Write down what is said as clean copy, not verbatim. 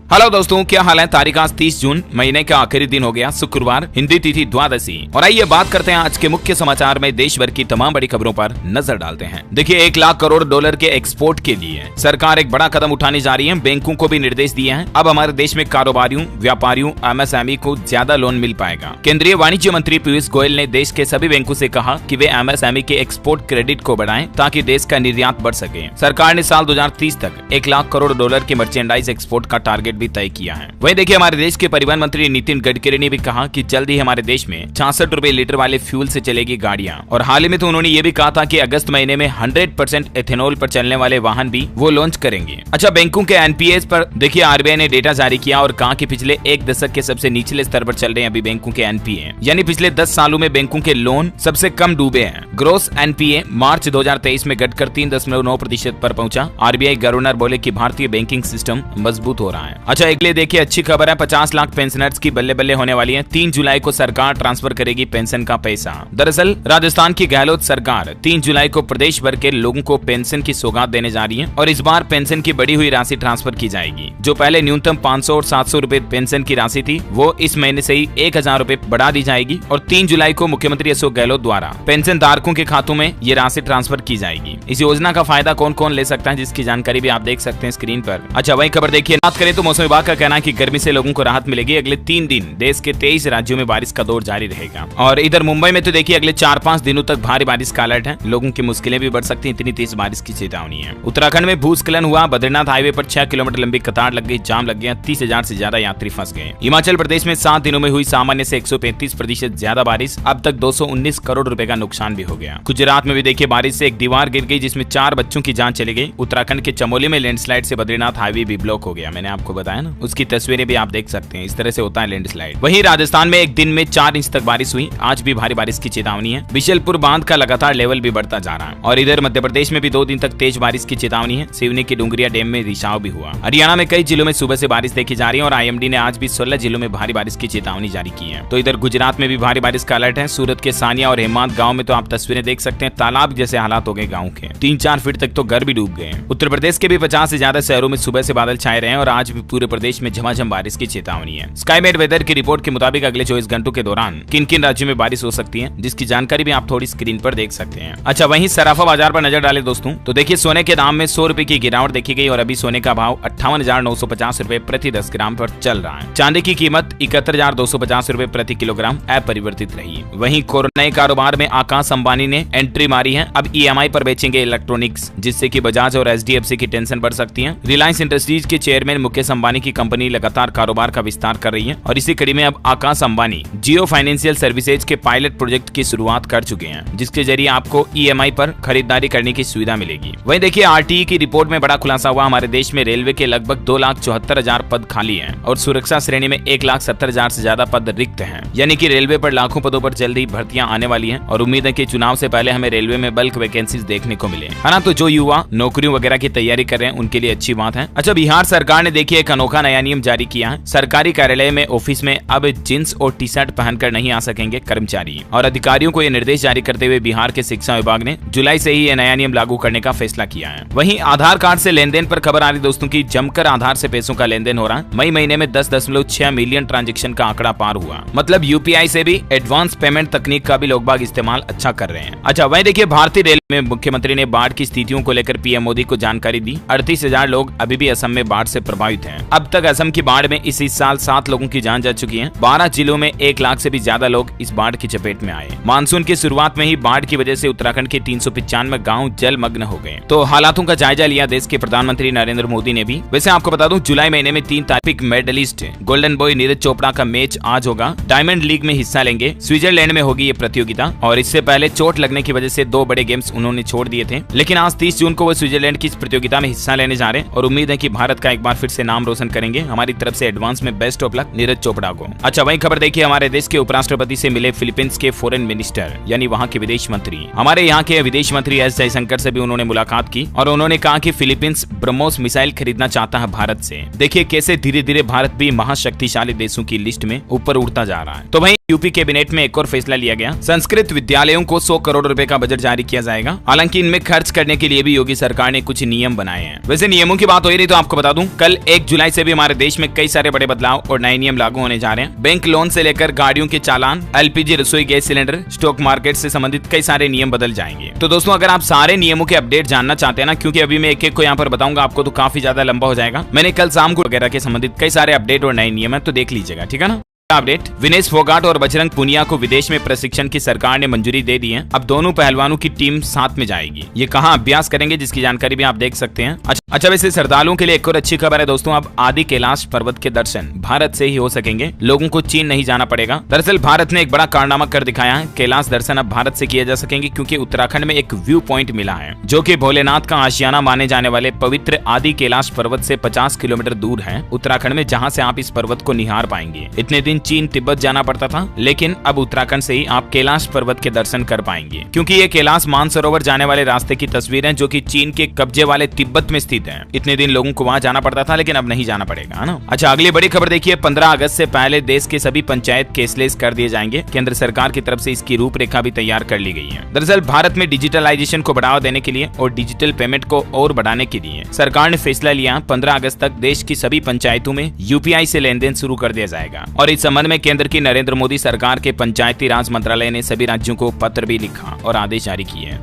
Hello दोस्तों, क्या हाल है। तारीख आज 30 जून, महीने का आखिरी दिन हो गया, शुक्रवार, हिंदी तिथि द्वादशी। और आइए बात करते हैं आज के मुख्य समाचार में देश भर की तमाम बड़ी खबरों पर नजर डालते हैं। देखिए, 1 लाख करोड़ डॉलर के एक्सपोर्ट के लिए सरकार एक बड़ा कदम उठाने जा रही है। बैंकों को भी निर्देश दिए हैं। अब हमारे देश में कारोबारियों, व्यापारियों, एमएसएमई को ज्यादा लोन मिल पाएगा। केंद्रीय वाणिज्य मंत्री पीयूष गोयल ने देश के सभी बैंकों से कहा कि वे एमएसएमई के एक्सपोर्ट क्रेडिट को बढ़ाएं ताकि देश का निर्यात बढ़ सके। सरकार ने साल 2030 तक 1 लाख करोड़ डॉलर के मर्चेंडाइज एक्सपोर्ट का टारगेट भी तय किया है। वहीं देखिए, हमारे देश के परिवहन मंत्री नितिन गडकरी ने भी कहा कि जल्द ही हमारे देश में 66 रुपए लीटर वाले फ्यूल से चलेगी गाड़ियां। और हाल ही में तो उन्होंने ये भी कहा था कि अगस्त महीने में 100% एथेनॉल पर चलने वाले वाहन भी वो लॉन्च करेंगे। अच्छा, बैंकों के एनपीएस पर देखिए, आरबीआई ने डेटा जारी किया और कहा कि पिछले 1 दशक के सबसे निचले स्तर पर चल रहे हैं अभी बैंकों के एनपीए, यानी पिछले 10 सालों में बैंकों के लोन सबसे कम डूबे हैं। ग्रोस एनपीए मार्च 2023 में घटकर 3.9% पर पहुंचा। आरबीआई गवर्नर बोले कि भारतीय बैंकिंग सिस्टम मजबूत हो रहा है। अच्छा, एक लिए देखिए, अच्छी खबर है, 50 लाख पेंशनर्स की बल्ले बल्ले होने वाली है। 3 जुलाई को सरकार ट्रांसफर करेगी पेंशन का पैसा। दरअसल राजस्थान की गहलोत सरकार 3 जुलाई को प्रदेश भर के लोगों को पेंशन की सौगात देने जा रही है और इस बार पेंशन की बढ़ी हुई राशि ट्रांसफर की जाएगी। जो पहले न्यूनतम 500 और 700 रुपए पेंशन की राशि थी, वो इस महीने से ही 1000 रुपए बढ़ा दी जाएगी और 3 जुलाई को मुख्यमंत्री अशोक गहलोत द्वारा पेंशन धारकों के खातों में ये राशि ट्रांसफर की जाएगी। इस योजना का फायदा कौन कौन ले सकता है, जिसकी जानकारी भी आप देख सकते हैं स्क्रीन पर। अच्छा, वही खबर देखिए, बात करें तो मौसम विभाग का कहना है कि गर्मी से लोगों को राहत मिलेगी। अगले 3 दिन देश के 23 राज्यों में बारिश का दौर जारी रहेगा। और इधर मुंबई में तो देखिए, अगले 4-5 दिनों तक भारी बारिश का अलर्ट है। लोगों की मुश्किलें भी बढ़ सकती हैं, इतनी तेज बारिश की चेतावनी है। उत्तराखंड में भूस्खलन हुआ। बद्रीनाथ हाईवे पर 6 किलोमीटर लंबी कतार लग गई, जाम लग गया। 30,000 से ज्यादा यात्री फंस गए। हिमाचल प्रदेश में 7 दिनों में हुई सामान्य से 135% ज्यादा बारिश। अब तक 219 करोड़ रुपए का नुकसान भी हो गया। गुजरात में भी देखिए, बारिश से एक दीवार गिर गई जिसमें 4 बच्चों की जान चली गई। उत्तराखंड के चमोली में लैंडस्लाइड से बद्रीनाथ हाईवे भी ब्लॉक हो गया। मैंने आपको बताया ना, उसकी तस्वीरें भी आप देख सकते हैं। इस तरह से होता है लैंडस्लाइड। वहीं राजस्थान में एक दिन में 4 इंच तक बारिश हुई। आज भी भारी बारिश की चेतावनी है। बिशलपुर बांध का लगातार लेवल भी बढ़ता जा रहा है। और इधर मध्य प्रदेश में भी 2 दिन तक तेज बारिश की चेतावनी है। सिवनी के डुंगरिया डैम में रिसाव भी हुआ। हरियाणा में कई जिलों में सुबह से बारिश देखी जा रही है और आईएमडी ने आज भी 16 जिलों में भारी बारिश की चेतावनी जारी की है। तो इधर गुजरात में भी भारी बारिश का अलर्ट है। सूरत के सानिया और हेमांत गाँव में तो आप तस्वीरें देख सकते हैं, तालाब जैसे हालात हो गए गाँव के। 3-4 फीट तक तो घर भी डूब गए। उत्तर प्रदेश के भी 50 से ज्यादा शहरों में सुबह से बादल छाए रहे हैं और आज भी पूरे प्रदेश में झमाझम बारिश की चेतावनी है। स्काईमेट वेदर की रिपोर्ट के मुताबिक अगले 24 घंटों के दौरान किन किन राज्यों में बारिश हो सकती है, जिसकी जानकारी भी आप थोड़ी स्क्रीन पर देख सकते हैं। अच्छा, वहीं सराफा बाजार पर नजर डालें दोस्तों, तो देखिए, सोने के दाम में 100 रुपए की गिरावट देखी गई और अभी सोने का भाव 58,950 रुपए प्रति 10 ग्राम पर चल रहा है। चांदी की कीमत 71,250 रुपए प्रति किलोग्राम अपरिवर्तित रही। वहीं कोरोना कारोबार में आकाश अंबानी ने एंट्री मारी है। अब ईएमआई पर बेचेंगे इलेक्ट्रॉनिक्स, जिससे कि बजाज और एचडीएफसी की टेंशन बढ़ सकती है। रिलायंस इंडस्ट्रीज के चेयरमैन मुकेश अंबानी की कंपनी लगातार कारोबार का विस्तार कर रही है और इसी कड़ी में अब आकाश अंबानी जियो फाइनेंशियल सर्विसेज के पायलट प्रोजेक्ट की शुरुआत कर चुके हैं, जिसके जरिए आपको ईएमआई पर खरीदारी करने की सुविधा मिलेगी। वहीं देखिए, आरटीई की रिपोर्ट में बड़ा खुलासा हुआ। हमारे देश में रेलवे के लगभग 2,74,000 पद खाली हैं और सुरक्षा श्रेणी में 1,70,000 से ज्यादा पद रिक्त हैं। यानी कि रेलवे पर लाखों पदों पर जल्दी भर्तियां आने वाली हैं और उम्मीद है कि चुनाव से पहले हमें रेलवे में बल्क वैकेंसीज देखने को मिले, है ना। तो जो युवा नौकरियों वगैरह की तैयारी कर रहे हैं उनके लिए अच्छी बात है। अच्छा, बिहार सरकार ने देखिए एक अनोखा नया नियम जारी किया है। सरकारी कार्यालय में, ऑफिस में अब जींस और टी शर्ट पहनकर नहीं आ सकेंगे कर्मचारी और अधिकारियों को ये निर्देश जारी करते हुए बिहार के शिक्षा विभाग ने जुलाई से ही ये नया नियम लागू करने का फैसला किया है। वहीं आधार कार्ड से लेन देन पर खबर आ रही दोस्तों की जमकर आधार से पैसों का लेन देन हो रहा है। मई महीने में 10.6 मिलियन ट्रांजैक्शन का आंकड़ा पार हुआ। मतलब यूपीआई से भी एडवांस पेमेंट तकनीक का भी लोग बाग इस्तेमाल अच्छा कर रहे हैं। अच्छा, वहीं देखिए, भारतीय रेलवे में मुख्यमंत्री ने बाढ़ की स्थितियों को लेकर पीएम मोदी को जानकारी दी। 38,000 लोग अभी भी असम में बाढ़ से प्रभावित हैं। अब तक असम की बाढ़ में इस साल 7 लोगों की जान जा चुकी है। 12 जिलों में 1 लाख से भी ज्यादा लोग इस बाढ़ की चपेट में आए। मानसून की शुरुआत में ही बाढ़ की वजह से उत्तराखंड के 395 गाँव जलमग्न हो गए। तो हालातों का जायजा लिया देश के प्रधानमंत्री नरेंद्र मोदी ने भी। वैसे आपको बता दूं, जुलाई महीने में 3 तारीख medallist golden boy Neeraj Chopra का मैच आज होगा। डायमंड लीग में हिस्सा लेंगे। स्विट्जरलैंड में होगी ये प्रतियोगिता और इससे पहले चोट लगने की वजह से 2 बड़े गेम्स उन्होंने छोड़ दिए थे, लेकिन आज 30 जून को वो स्विट्जरलैंड की इस प्रतियोगिता में हिस्सा लेने जा रहे हैं और उम्मीद है कि भारत का एक बार फिर से नाम रोशन करेंगे। हमारी तरफ से एडवांस में best of luck Neeraj Chopra को। अच्छा, वही खबर देखिए, हमारे देश के उपराष्ट्रपति से मिले फिलीपींस के फॉरेन मिनिस्टर, यानी वहाँ के विदेश मंत्री। हमारे यहाँ के विदेश मंत्री एस जयशंकर से भी उन्होंने मुलाकात की और उन्होंने कहा कि फिलीपींस ब्रह्मोस मिसाइल खरीदना चाहता है भारत से। देखिए कैसे धीरे धीरे भारत भी महाशक्तिशाली देशों की लिस्ट में ऊपर उठता जा रहा है। तो भाई यूपी कैबिनेट में एक और फैसला लिया गया। संस्कृत विद्यालयों को 100 करोड़ रुपए का बजट जारी किया जाएगा। हालांकि इनमें खर्च करने के लिए भी योगी सरकार ने कुछ नियम बनाए हैं। वैसे नियमों की बात हो रही तो आपको बता दूं, कल 1 जुलाई से भी हमारे देश में कई सारे बड़े बदलाव और नए नियम लागू होने जा रहे हैं। बैंक लोन से लेकर गाड़ियों के चालान, एलपीजी रसोई गैस सिलेंडर, स्टॉक मार्केट से संबंधित कई सारे नियम बदल जाएंगे। तो दोस्तों, अगर आप सारे नियमों के अपडेट जानना चाहते हैं ना, क्योंकि अभी मैं एक एक को यहाँ पर बताऊंगा आपको, तो काफी ज्यादा लंबा हो जाएगा। मैंने कल शाम को वगैरह के संबंधित कई सारे अपडेट और नए नियम है, तो देख लीजिएगा, ठीक है ना। अपडेट, विनेश फोगाट और बजरंग पुनिया को विदेश में प्रशिक्षण की सरकार ने मंजूरी दे दी है। अब दोनों पहलवानों की टीम साथ में जाएगी। ये कहां अभ्यास करेंगे, जिसकी जानकारी भी आप देख सकते हैं। अच्छा, वैसे श्रद्धालुओं के लिए एक और अच्छी खबर है दोस्तों, अब आदि कैलाश पर्वत के दर्शन भारत से ही हो सकेंगे। लोगों को चीन नहीं जाना पड़ेगा। दरअसल भारत ने एक बड़ा कारनामा कर दिखाया है। कैलाश दर्शन अब भारत से किए जा सकेंगे, क्योंकि उत्तराखंड में एक व्यू पॉइंट मिला है, जो कि भोलेनाथ का आशियाना माने जाने वाले पवित्र आदि कैलाश पर्वत से 50 किलोमीटर दूर है उत्तराखंड में, जहाँ से आप इस पर्वत को निहार पाएंगे। इतने दिन चीन तिब्बत जाना पड़ता था, लेकिन अब उत्तराखंड से ही आप कैलाश पर्वत के दर्शन कर पाएंगे, क्योंकि ये कैलाश मानसरोवर जाने वाले रास्ते की तस्वीर है, जो कि चीन के कब्जे वाले तिब्बत में स्थित है। इतने दिन लोगों को वहां जाना पड़ता था, लेकिन अब नहीं जाना पड़ेगा, है ना। अच्छा, अगली बड़ी खबर देखिए, 15 अगस्त से पहले देश के सभी पंचायत कैशलेस कर दिए जाएंगे। केंद्र सरकार की तरफ से इसकी रूपरेखा भी तैयार कर ली गई है। दरअसल भारत में डिजिटलाइजेशन को बढ़ावा देने के लिए और डिजिटल पेमेंट को और बढ़ाने के लिए सरकार ने फैसला लिया, 15 अगस्त तक देश की सभी पंचायतों में यूपीआई से लेन देन शुरू कर दिया जाएगा। और इस संबंध में केंद्र की नरेंद्र मोदी सरकार के पंचायती राज मंत्रालय ने सभी राज्यों को पत्र भी लिखा और आदेश जारी किए हैं।